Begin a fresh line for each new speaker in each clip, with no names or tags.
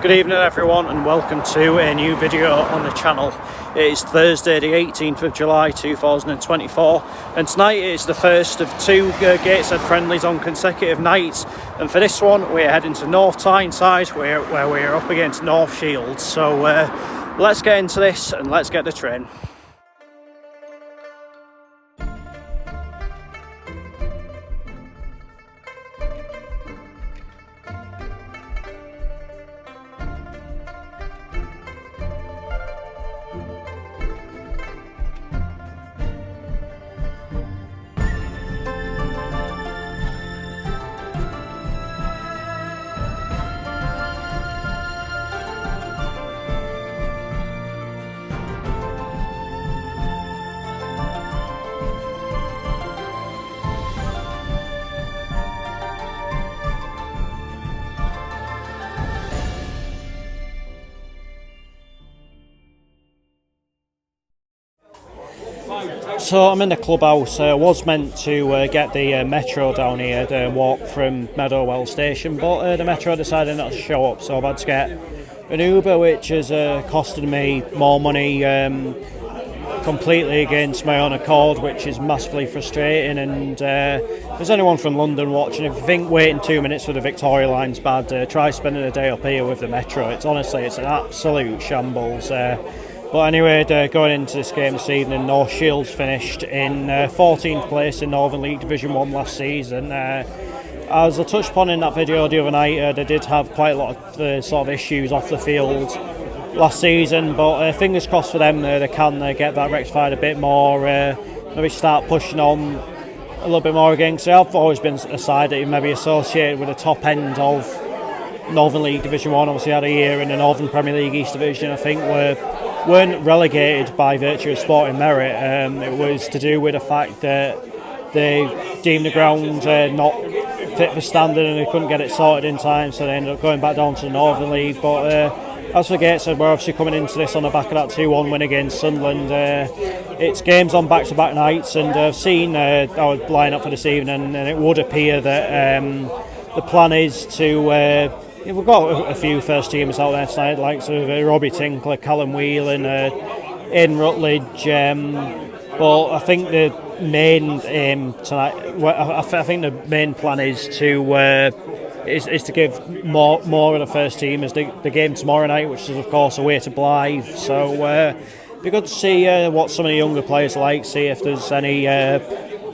Good evening everyone and welcome to a new video on the channel. It is Thursday the 18th of July 2024 and tonight is the first of two Gateshead friendlies on consecutive nights, and for this one we're heading to North Tyneside where we're up against North Shields. So let's get into this and let's get the train. So I'm in the clubhouse. I was meant to get the metro down here, the walk from Meadowwell station, but the metro decided not to show up, so I've had to get an Uber, which has costed me more money completely against my own accord, which is massively frustrating. And there's anyone from London watching, if you think waiting 2 minutes for the Victoria line's bad, try spending a day up here with the metro. It's honestly, it's an absolute shambles. But anyway, going into this game this evening, North Shields finished in 14th place in Northern League Division 1 last season. As I touched upon in that video the other night, they did have quite a lot of sort of issues off the field last season, but fingers crossed for them, they can get that rectified a bit more, maybe start pushing on a little bit more again, because I've always been a side that you maybe associated with the top end of Northern League Division 1, obviously had a year in the Northern Premier League East Division. I think weren't relegated by virtue of sporting merit. It was to do with the fact that they deemed the ground not fit for standard and they couldn't get it sorted in time, so they ended up going back down to the Northern League. But as for Gateshead, we're obviously coming into this on the back of that 2-1 win against Sunderland. It's games on back-to-back nights, and I've seen our line-up for this evening, and it would appear that the plan is to... we've got a few first teamers out there tonight, like sort of Robbie Tinkler, Callum Whelan, Aidan Rutledge. But I think the main aim tonight, I think the main plan is to give more of the first teamers the game tomorrow night, which is of course away to Blythe. So it'd be good to see what some of the younger players are like, see if there's any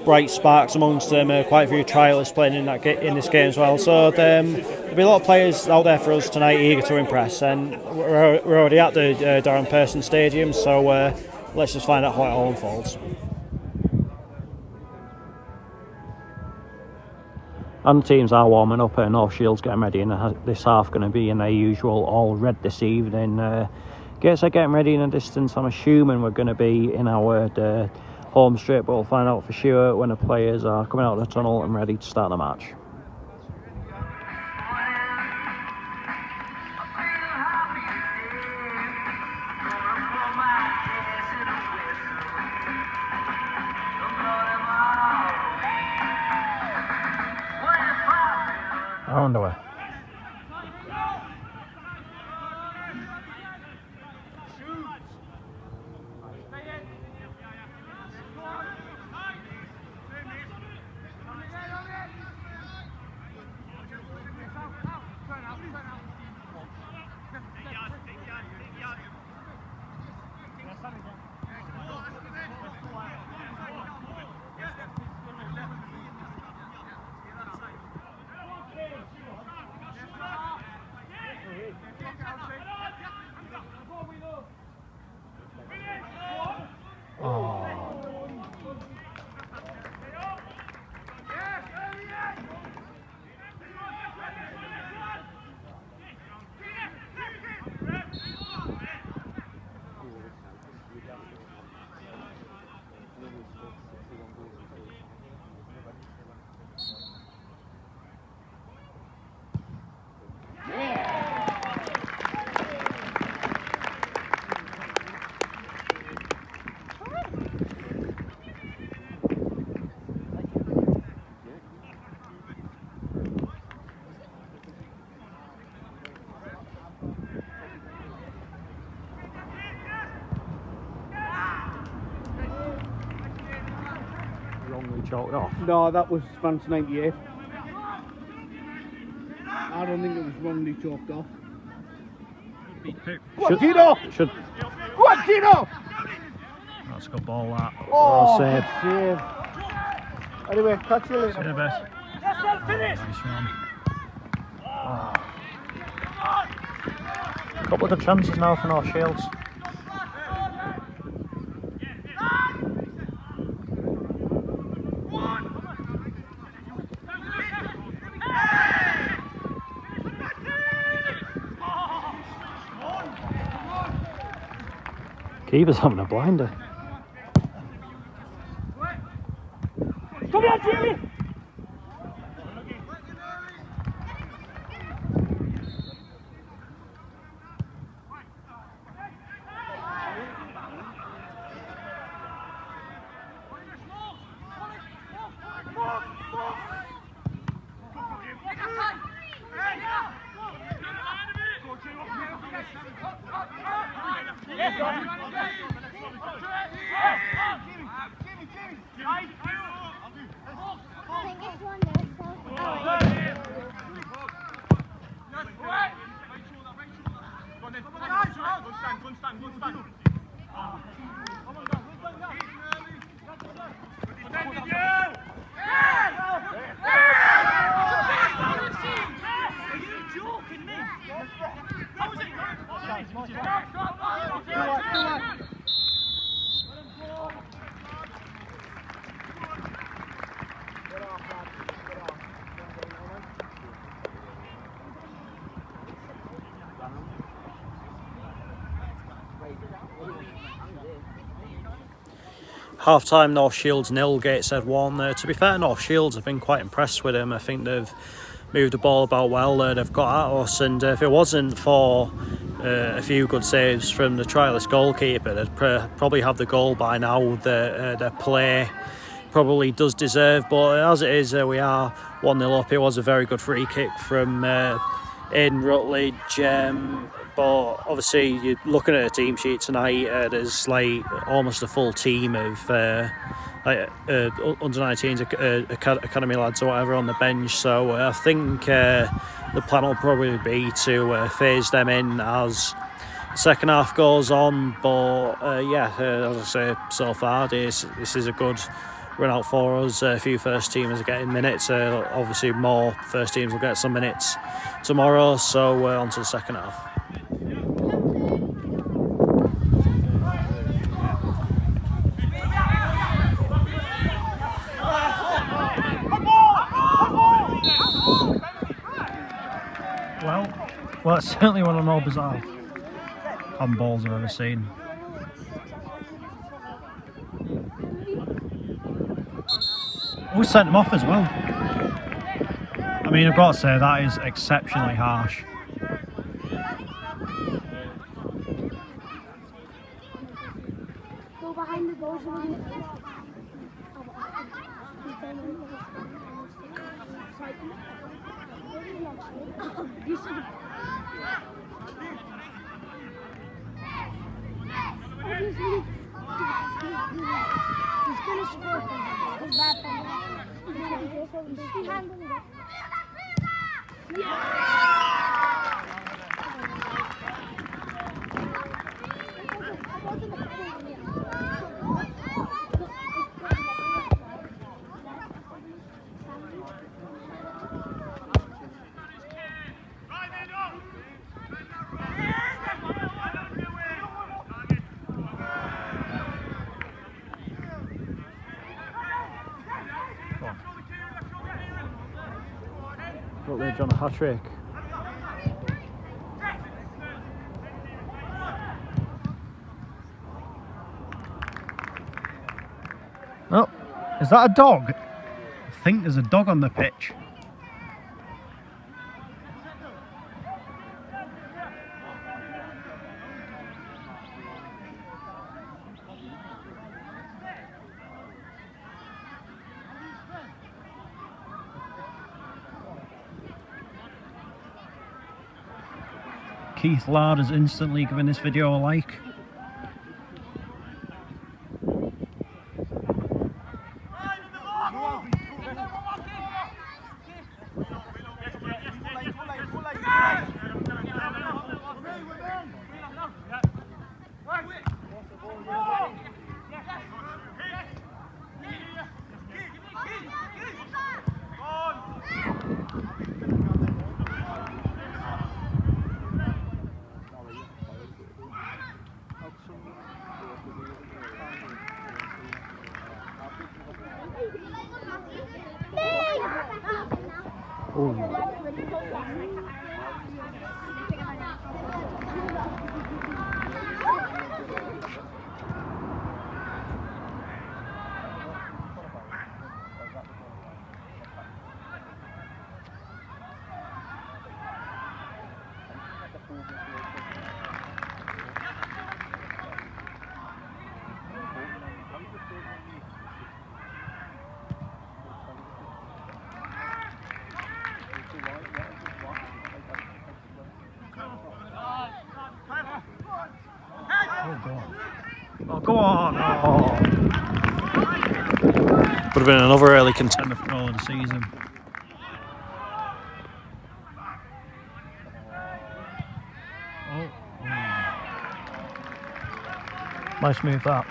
bright sparks amongst them. Quite a few trialists playing in this game as well, so there'll be a lot of players out there for us tonight eager to impress, and we're already at the Darren Persson Stadium, so let's just find out how it all unfolds. And the teams are warming up, North Shields getting ready, and this half going to be in their usual all red this evening. Gateshead getting ready in a distance. I'm assuming we're going to be in our home straight, but we'll find out for sure when the players are coming out of the tunnel and ready to start the match. Underway. chalked off?
No, that was France 98. I don't think it was wrongly chalked off. Go on, Gino!
Should.
Go on, Gino!
That's a good ball, that.
Oh,
save.
good save. Anyway, catch you later.
See you in a bit. Nice run. A couple of good chances now for North Shields. Keeper's having a blinder.
Come here, Jimmy!
Half time, North Shields 0, Gateshead 1. To be fair, North Shields, I've been quite impressed with them. I think they've moved the ball about well. They've got at us, and if it wasn't for a few good saves from the trialist goalkeeper, they'd probably have the goal by now. Their play probably does deserve, but as it is, we are 1-0 up. It was a very good free kick from Aidan Rutledge. But obviously, you're looking at a team sheet tonight. There's like almost a full team of under 19s academy lads or whatever on the bench. So I think the plan will probably be to phase them in as the second half goes on. But as I say, so far this is a good run out for us. A few first teamers are getting minutes. Obviously, more first teams will get some minutes tomorrow. So on to the second half. Well, it's certainly one of the more bizarre handballs I've ever seen. We sent him off as well. I mean, I've got to say, that is exceptionally harsh.
Go behind the goal. He's gonna score because that
Rutledge on a hat-trick. Oh, is that a dog? I think there's a dog on the pitch. Keith Lard has instantly given this video a like. Oh, go on! Oh. Would have been another early contender for goal of the season. Oh. Nice move that.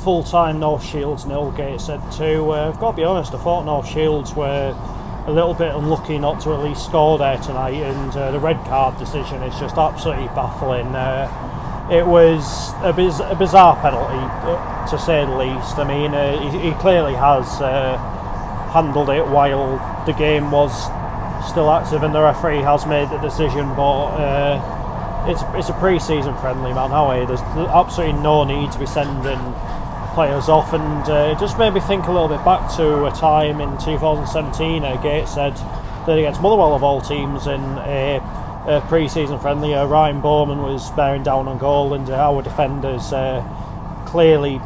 Full time North Shields 0, Gateshead 2. I've got to be honest, I thought North Shields were a little bit unlucky not to at least score there tonight, and the red card decision is just absolutely baffling. It was a bizarre penalty, to say the least. I mean, he clearly has handled it while the game was still active and the referee has made the decision, but it's a pre-season friendly, man. There's absolutely no need to be sending players off, and it just made me think a little bit back to a time in 2017 Gateshead did against Motherwell of all teams in a pre-season friendly. Ryan Bowman was bearing down on goal, and our defenders clearly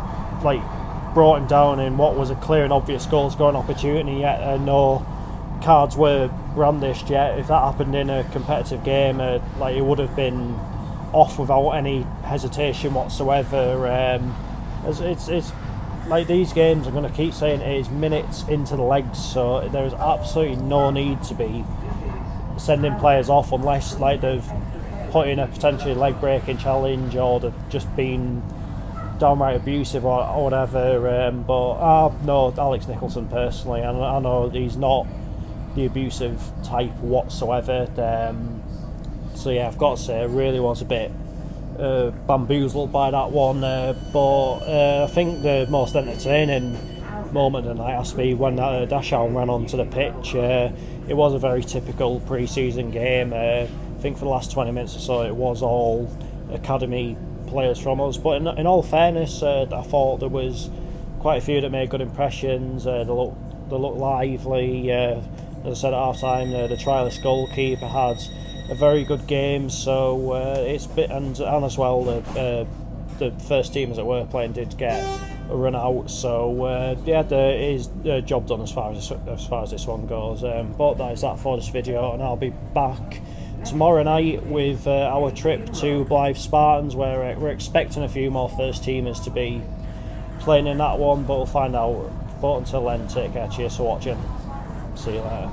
brought him down in what was a clear and obvious goal scoring opportunity, yet no cards were brandished yet. If that happened in a competitive game, it would have been off without any hesitation whatsoever. It's like these games, I'm going to keep saying it is minutes into the legs, so there's absolutely no need to be sending players off unless they've put in a potentially leg breaking challenge or they've just been downright abusive or whatever. But I know Alex Nicholson personally, and I know he's not the abusive type whatsoever. So yeah, I've got to say, it really was a bit bamboozled by that one, but I think the most entertaining moment of the night has to be when Dachau ran onto the pitch. It was a very typical pre-season game. I think for the last 20 minutes or so it was all academy players from us, but in all fairness, I thought there was quite a few that made good impressions. They looked lively. As I said at half time, the trialist goalkeeper had a very good game, so and as well the first team as it were playing did get a run out, so there is a job done as far as this one goes. But that is that for this video, and I'll be back tomorrow night with our trip to Blythe Spartans, where we're expecting a few more first teamers to be playing in that one, but we'll find out. But until then, take care, cheers for watching, see you later.